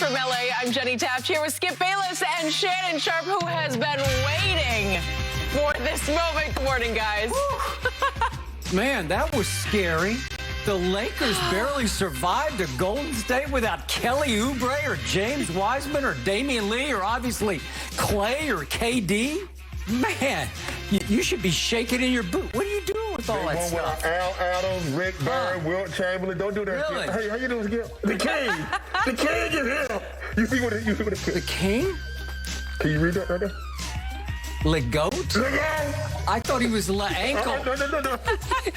from LA, I'm Jenny Taft here with Skip Bayless and Shannon Sharp, who has been waiting for this moment. Good morning, guys. Man, that was scary. The Lakers barely survived a Golden State without Kelly Oubre or James Wiseman or Damian Lee or obviously Clay or KD. Man, you should be shaking in your boot. What are you doing with all that stuff? Al Adams, Rick Barry, Wilt Chamberlain. Don't do that. Really? Hey, how you doing, Skip? The king. The king is here. You see what it is? The king? Can you read that right there? Legoat? Legoat. I thought he was ankle. No.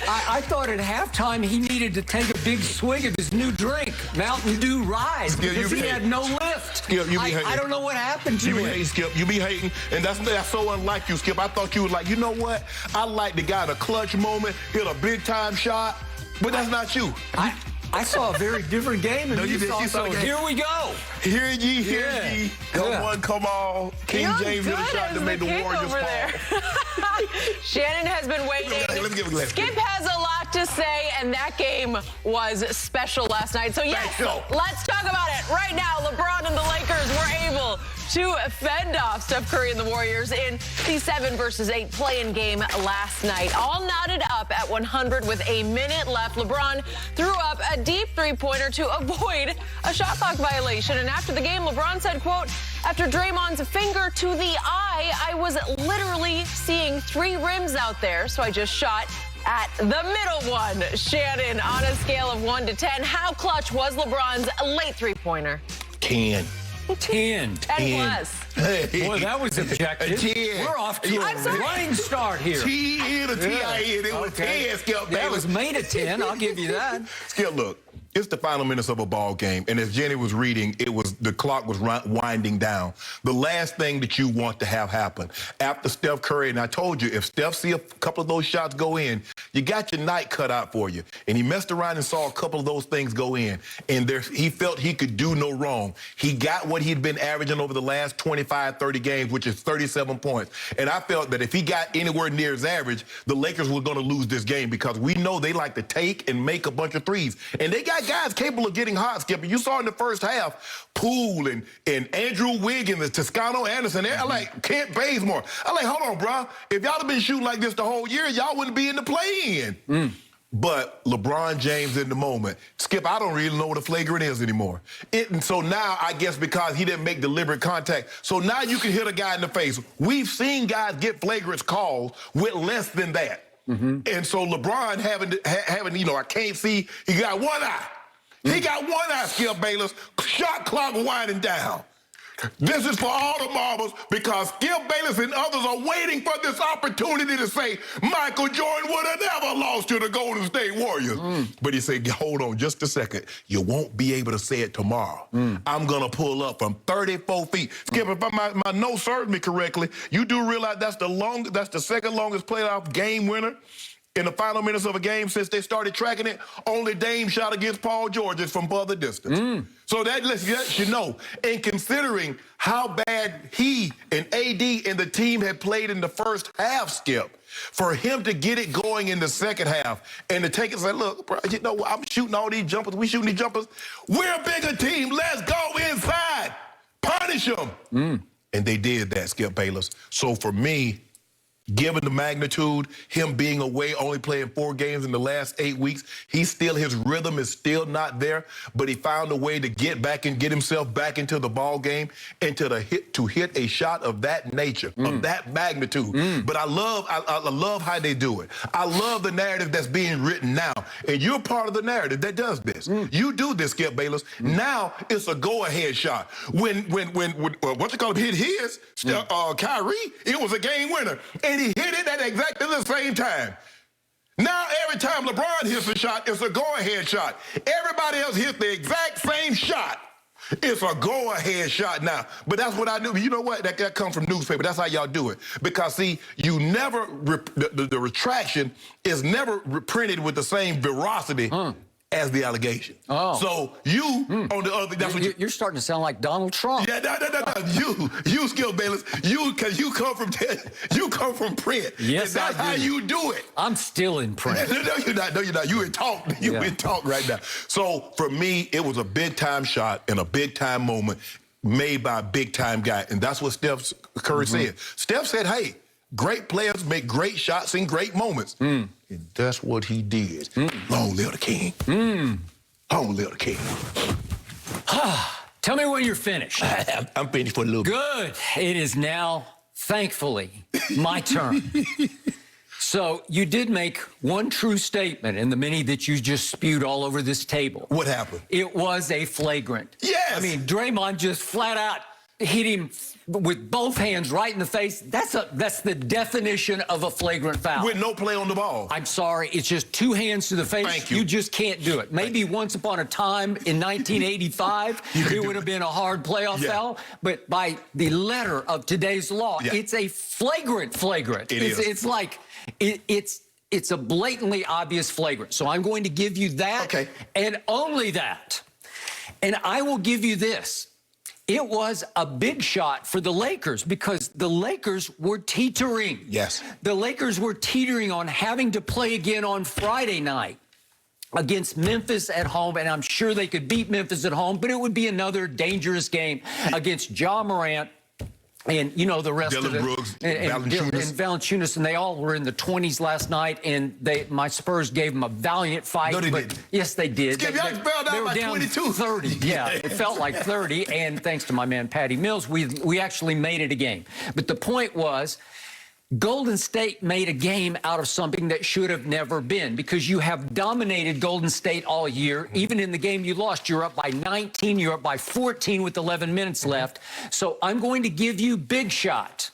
I thought at halftime he needed to take a big swig of his new drink, Mountain Dew Rise, because he had no lift. Skip, you be hating. I don't know what happened to You be him. hating, Skip. You be hating, and that's so unlike you, Skip. I thought you was like, you know what? I like the guy in a clutch moment, hit a big time shot, but that's not you. I saw a very different game than you saw. You saw So the game. here we go. Hear ye. Come on, come on. King James hit a shot to make the Warriors fall. Shannon has been waiting. Let me give a Skip has a lot to say, and that game was special last night. So, yes, let's talk about it right now. LeBron and the Lakers were able to fend off Steph Curry and the Warriors in the 7-versus-8 play-in game last night. All knotted up at 100 with a minute left. LeBron threw up a deep three-pointer to avoid a shot clock violation. And after the game, LeBron said, quote, "After Draymond's finger to the eye, I was literally seeing 3 rims out there, so I just shot at the middle one." Shannon, on a scale of 1 to 10, how clutch was LeBron's late three-pointer? 10. 10. 10 plus. Hey. Boy, that was objective. 10. We're off to a running start here. T-N or T-I-N. It was 10, Skip. That was made at 10. I'll give you that. Skip, look. It's the final minutes of a ball game, and as Jenny was reading, the clock was winding down. The last thing that you want to have happen after Steph Curry, and I told you, if Steph see a couple of those shots go in, you got your night cut out for you. And he messed around and saw a couple of those things go in, and he felt he could do no wrong. He got what he'd been averaging over the last 25, 30 games, which is 37 points. And I felt that if he got anywhere near his average, the Lakers were going to lose this game because we know they like to take and make a bunch of threes. And they got guys capable of getting hot, Skip. You saw in the first half, Poole and Andrew Wiggins and Toscano Anderson. They're like Kent Bazemore. I'm like, hold on, bro. If y'all have been shooting like this the whole year, y'all wouldn't be in the play-in. But LeBron James in the moment. Skip, I don't really know what a flagrant is anymore. And so now, I guess because he didn't make deliberate contact, so now you can hit a guy in the face. We've seen guys get flagrants called with less than that. And so LeBron having, you know, I can't see, he got one eye. He got one eye, Skip Bayless. Shot clock winding down. This is for all the marbles because Skip Bayless and others are waiting for this opportunity to say Michael Jordan would have never lost to the Golden State Warriors. But he said, hold on just a second. You won't be able to say it tomorrow. I'm going to pull up from 34 feet. Skip, if my notes serve me correctly, you do realize that's the second longest playoff game winner in the final minutes of a game since they started tracking it. Only Dame shot against Paul George is from further distance. So that lets you know. And considering how bad he and AD and the team had played in the first half, Skip, for him to get it going in the second half and to take it and say, look, bro, you know, I'm shooting all these jumpers. We shooting these jumpers. We're a bigger team. Let's go inside. Punish them. And they did that, Skip Bayless. So for me, given the magnitude, him being away, only playing 4 games in the last 8 weeks, his rhythm is still not there, but he found a way to get back and get himself back into the ball game and to hit a shot of that nature, of that magnitude. But I love how they do it. I love the narrative that's being written now, and you're part of the narrative that does this. You do this, Skip Bayless. Now it's a go-ahead shot. When what you call him hit his, Kyrie, it was a game winner. And he hit it at exactly the same time. Now, every time LeBron hits a shot, it's a go-ahead shot. Everybody else hits the exact same shot. It's a go-ahead shot now. But that's what I do. You know what? That comes from newspaper. That's how y'all do it. Because, see, you never, the retraction is never printed with the same veracity as the allegation. Oh. So you, on the other, that's what You're starting to sound like Donald Trump. Yeah, no. You, Skip Bayless, because you come from print. Yes, and that's how you do it. I'm still in print. No, you're not. No, you're not. You in talk. You in talk right now. So for me, it was a big time shot and a big time moment made by a big time guy, and that's what Steph Curry said. Steph said, "Hey, great players make great shots in great moments." And that's what he did. Long live the king. Long live the king. Tell me when you're finished. I'm finished for a little bit. Good. It is now, thankfully, my turn. So you did make one true statement in the many that you just spewed all over this table. What happened? It was a flagrant. Yes. I mean, Draymond just flat out hit him with both hands right in the face. That's the definition of a flagrant foul. With no play on the ball. I'm sorry. It's just two hands to the face. Thank you. You just can't do it. Maybe once upon a time in 1985, it would have been a hard playoff foul. But by the letter of today's law, it's a flagrant. It's like it's a blatantly obvious flagrant. So I'm going to give you that and only that. And I will give you this. It was a big shot for the Lakers because the Lakers were teetering. Yes. The Lakers were teetering on having to play again on Friday night against Memphis at home, and I'm sure they could beat Memphis at home, but it would be another dangerous game against Ja Morant and, you know, the rest of it. Brooks, and Valanciunas, and they all were in the 20s last night, and my Spurs gave them a valiant fight. No, they didn't. Yes, they did. Skip, y'all fell down they were by down 22. 30. Yeah, it felt like 30, and thanks to my man Patty Mills, we actually made it a game. But the point was, Golden State made a game out of something that should have never been because you have dominated Golden State all year. Even in the game you lost, you're up by 19, you're up by 14 with 11 minutes left. So I'm going to give you big shot,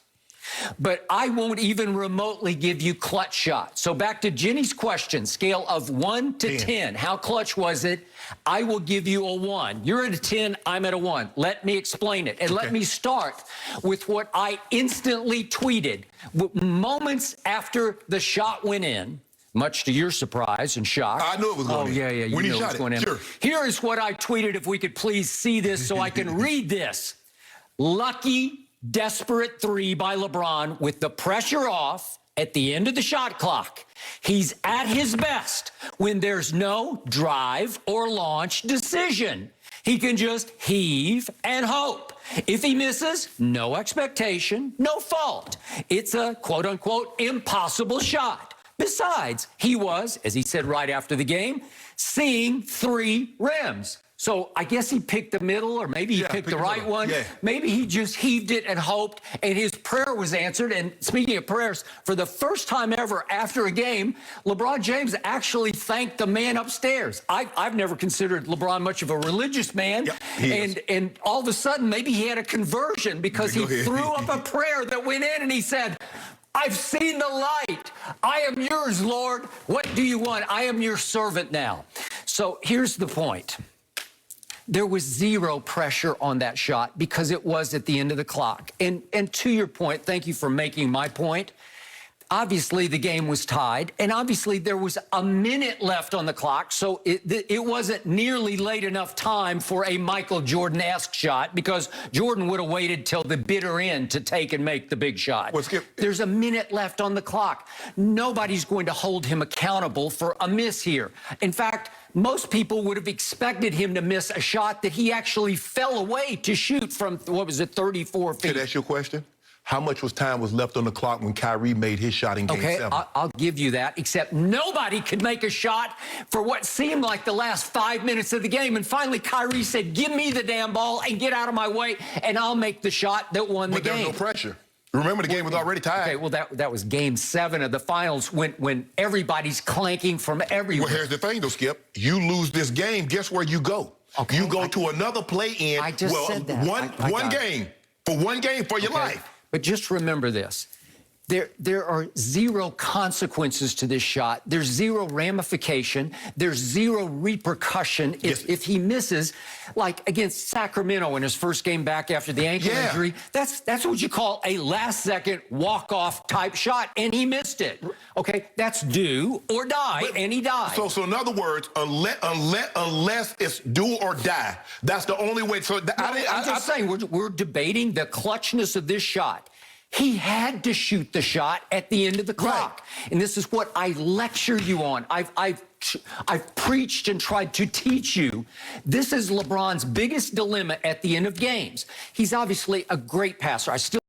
but I won't even remotely give you clutch shot. So back to Jenny's question, scale of 1 to 10. How clutch was it? I will give you a 1. You're at a 10, I'm at a 1. Let me explain it. And let me start with what I instantly tweeted. Moments after the shot went in, much to your surprise and shock. I knew it was going in. Oh, yeah, you when knew he it was shot going in. Sure. Here is what I tweeted, if we could please see this so I can read this. Lucky, desperate 3 by LeBron with the pressure off at the end of the shot clock. He's at his best when there's no drive or launch decision. He can just heave and hope. If he misses, no expectation, no fault. It's a quote-unquote impossible shot. Besides, he was, as he said right after the game, seeing 3 rims. So I guess he picked the middle, or maybe he picked the right one. Yeah. Maybe he just heaved it and hoped, and his prayer was answered. And speaking of prayers, for the first time ever after a game, LeBron James actually thanked the man upstairs. I've never considered LeBron much of a religious man. And all of a sudden, maybe he had a conversion because he threw up a prayer that went in, and he said, I've seen the light. I am yours, Lord. What do you want? I am your servant now. So here's the point. There was zero pressure on that shot because it was at the end of the clock. And to your point, thank you for making my point. Obviously, the game was tied, and obviously there was a minute left on the clock, so it wasn't nearly late enough time for a Michael Jordan-esque shot because Jordan would have waited till the bitter end to take and make the big shot. Well, Skip, there's a minute left on the clock. Nobody's going to hold him accountable for a miss here. In fact, most people would have expected him to miss a shot that he actually fell away to shoot from, 34 feet. Can I ask you a question? How much time was left on the clock when Kyrie made his shot in Game 7? Okay, I'll give you that, except nobody could make a shot for what seemed like the last 5 minutes of the game. And finally, Kyrie said, give me the damn ball and get out of my way, and I'll make the shot that won the game. But there was no pressure. Remember, the game was already tied. Okay, well, that was Game 7 of the finals when everybody's clanking from everywhere. Well, here's the thing, though, Skip. You lose this game, guess where you go? Okay, you go to another play-in. I just said that. One game. For one game for your life. But just remember this. There are zero consequences to this shot. There's zero ramification. There's zero repercussion if he misses, like against Sacramento in his first game back after the ankle injury. That's what you call a last-second walk-off type shot, and he missed it. Okay, that's do or die, and he died. So in other words, unless it's do or die, that's the only way. So I'm just saying, we're debating the clutchness of this shot. He had to shoot the shot at the end of the clock. Right. And this is what I lecture you on. I've preached and tried to teach you. This is LeBron's biggest dilemma at the end of games. He's obviously a great passer. I still